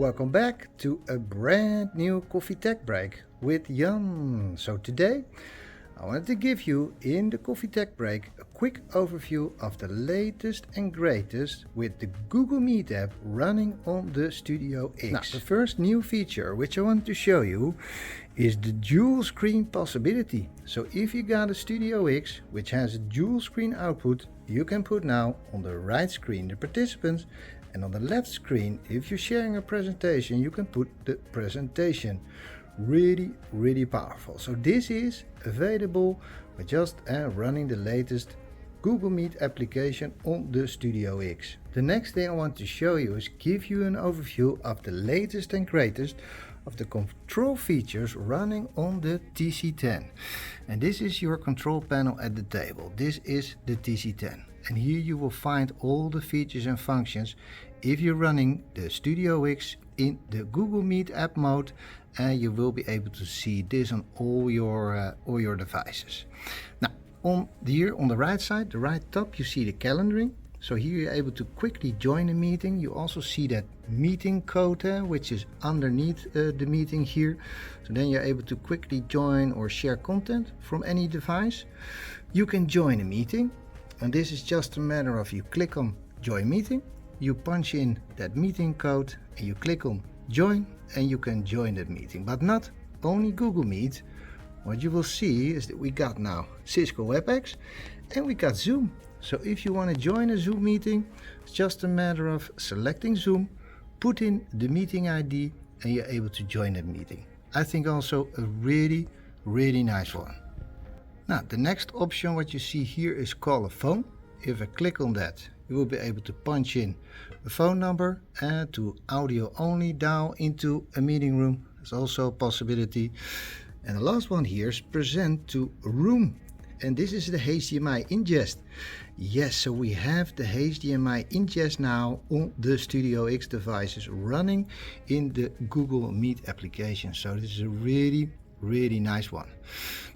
Welcome back to a brand new Coffee Tech Break with Jan. So today I wanted to give you in the Coffee Tech Break a quick overview of the latest and greatest with the Google Meet app running on the Studio X. Now, the first new feature which I want to show you is the dual screen possibility. So if you got a Studio X which has a dual screen output, you can put now on the right screen the participants, and on the left screen, if you're sharing a presentation, you can put the presentation. Really powerful. So this is available by just running the latest Google Meet application on the Studio X. The next thing I want to show you is give you an overview of the latest and greatest of the control features running on the TC10. And this is your control panel at the table. This is the TC10. And here you will find all the features and functions if you're running the Studio X in the Google Meet app mode, and you will be able to see this on all your devices. Now here on the right side, the right top, you see the calendaring. So here you're able to quickly join a meeting. You also see that meeting code which is underneath the meeting here. So then you're able to quickly join or share content from any device. You can join a meeting, and this is just a matter of you click on join meeting, you punch in that meeting code and you click on join, and you can join that meeting. But not only Google Meet. What you will see is that we got now Cisco WebEx and we got Zoom. So if you want to join a Zoom meeting, it's just a matter of selecting Zoom, put in the meeting ID, and you're able to join that meeting. I think also a really nice one. Now the next option what you see here is call a phone. If I click on that, you will be able to punch in a phone number and to audio only dial into a meeting room. There's also a possibility. And the last one here is present to room. And this is the HDMI ingest. Yes, so we have the HDMI ingest now on the Studio X devices running in the Google Meet application. So this is a really nice one.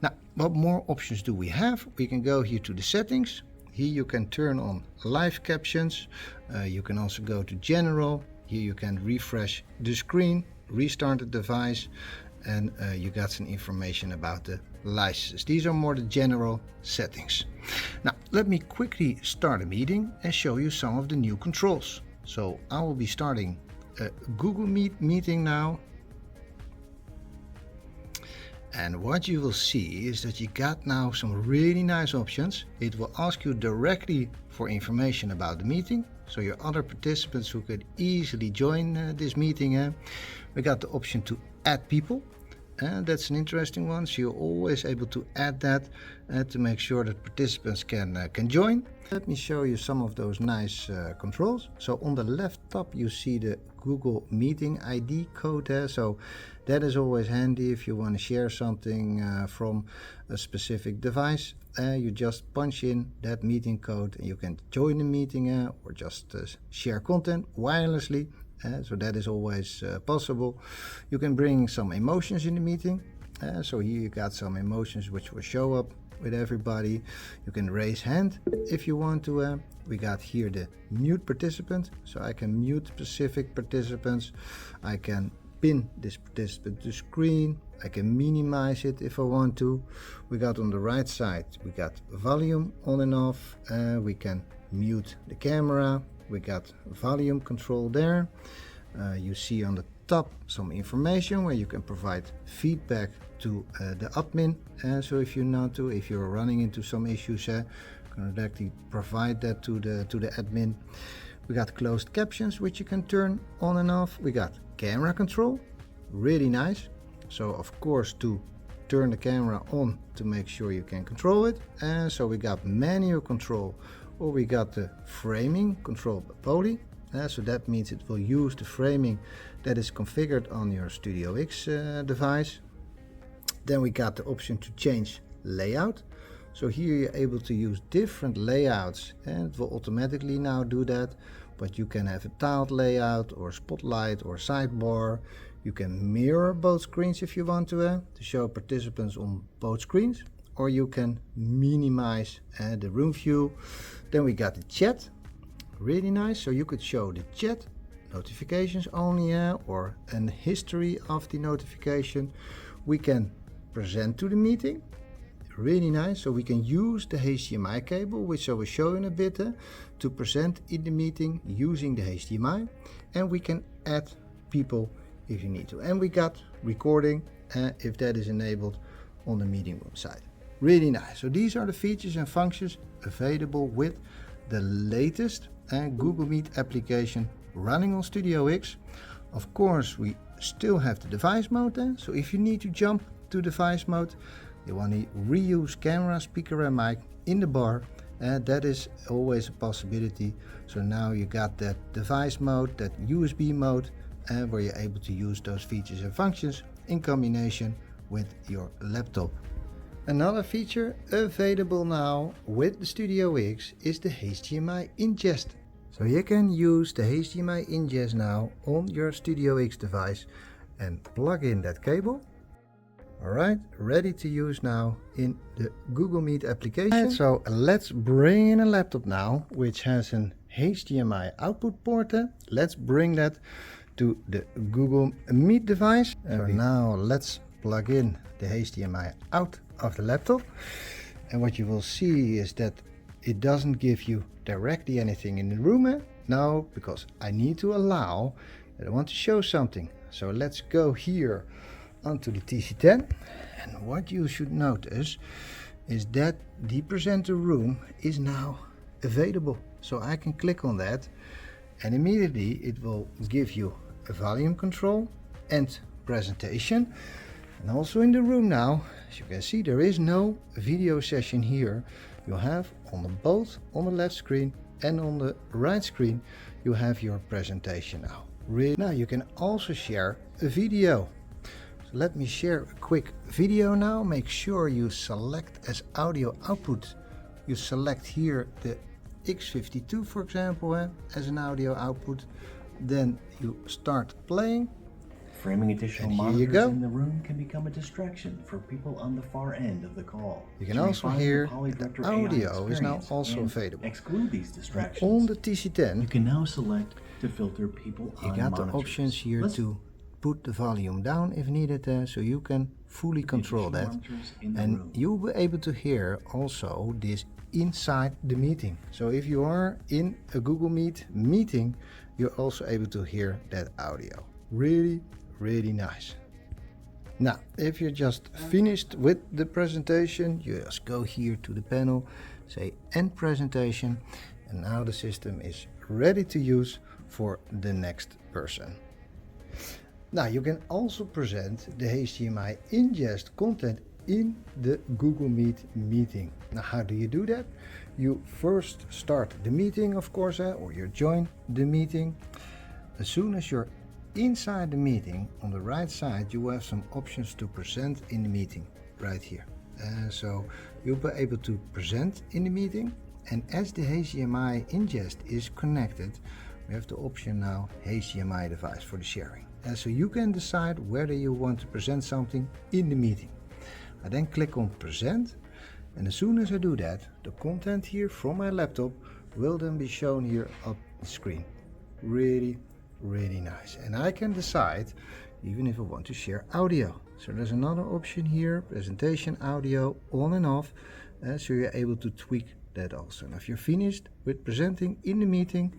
Now, what more options do we have? We can go here to the settings. Here you can turn on live captions. You can also go to general. Here you can refresh the screen, restart the device, and you got some information about the licenses. These are more the general settings. Now let me quickly start a meeting and show you some of the new controls. So I will be starting a Google Meet meeting now. And what you will see is that you got now some really nice options. It will ask you directly for information about the meeting, so your other participants who could easily join this meeting. We got the option to add people. That's an interesting one, so you're always able to add that to make sure that participants can join. Let me show you some of those nice controls. So on the left top you see the Google Meeting ID code. So that is always handy if you want to share something from a specific device. You just punch in that meeting code and you can join the meeting or just share content wirelessly. So that is always possible. You can bring some emotions in the meeting. So here you got some emotions which will show up with everybody. You can raise hand if you want to. We got here the mute participant, so I can mute specific participants. I can pin this participant to screen. I can minimize it if I want to. We got on the right side, we got volume on and off. We can mute the camera. We got volume control there. You see on the top some information where you can provide feedback to the admin. So if if you're running into some issues, you can directly provide that to the admin. We got closed captions which you can turn on and off. We got camera control, really nice. So of course to turn the camera on to make sure you can control it. And so we got manual control, or we got the framing control by Poly. So that means it will use the framing that is configured on your Studio X device. Then we got the option to change layout. So here you're able to use different layouts, and it will automatically now do that. But you can have a tiled layout or spotlight or sidebar. You can mirror both screens if you want to show participants on both screens, or you can minimize the room view. Then we got the chat, really nice. So you could show the chat notifications only or a history of the notification. We can present to the meeting. Really nice. So we can use the HDMI cable, which I will show in a bit, to present in the meeting using the HDMI. And we can add people if you need to. And we got recording if that is enabled on the meeting room side. Really nice. So these are the features and functions available with the latest Google Meet application running on Studio X. Of course, we still have the device mode then. So if you need to jump to device mode, you want to reuse camera, speaker and mic in the bar, that is always a possibility. So now you got that device mode, that USB mode, where you're able to use those features and functions in combination with your laptop. Another feature available now with the Studio X is the HDMI ingest. So you can use the HDMI ingest now on your Studio X device and plug in that cable. Alright, ready to use now in the Google Meet application. So let's bring in a laptop now, which has an HDMI output port. Let's bring that to the Google Meet device. So now let's plug in the HDMI out of the laptop. And what you will see is that it doesn't give you directly anything in the room. No, because I need to allow that I want to show something. So let's go here onto the TC10, and what you should notice is that the presenter room is now available. So I can click on that and immediately it will give you a volume control and presentation. And also in the room now, as you can see, there is no video session here. You have both on the left screen and on the right screen, you have your presentation now. Now you can also share a video. So let me share a quick video now. Make sure you select as audio output. You select here the X52, for example, as an audio output. Then you start playing. Framing additional and monitors here you go. in the room can become a distraction for people on the far end of the call. You can also hear the audio is now also available. Exclude these distractions. On the TC10, you can now select to filter people on you got monitors. the options here to put the volume down if needed, so you can fully control that. And you'll be able to hear also this inside the meeting. So if you are in a Google Meet meeting, you're also able to hear that audio. Really nice. Now, if you're just finished with the presentation, you just go here to the panel, say end presentation, and now the system is ready to use for the next person. Now you can also present the HDMI ingest content in the Google Meet meeting. Now how do you do that? You first start the meeting, of course, or you join the meeting. As soon as you're inside the meeting, on the right side you have some options to present in the meeting right here. So you'll be able to present in the meeting, and as the HDMI ingest is connected, we have the option now HDMI device for the sharing. So you can decide whether you want to present something in the meeting. I then click on present, and as soon as I do that, the content here from my laptop will then be shown here up the screen. Really nice. And I can decide even if I want to share audio. So there's another option here, presentation audio on and off, so you're able to tweak that also. Now if you're finished with presenting in the meeting,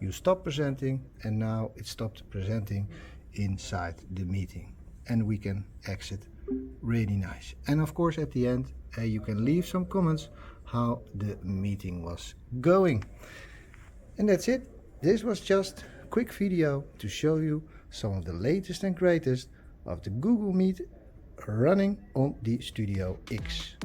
you stop presenting, and now it stopped presenting inside the meeting, and we can exit. Really nice. And of course at the end you can leave some comments how the meeting was going. And that's it. This was just a quick video to show you some of the latest and greatest of the Google Meet running on the Studio X.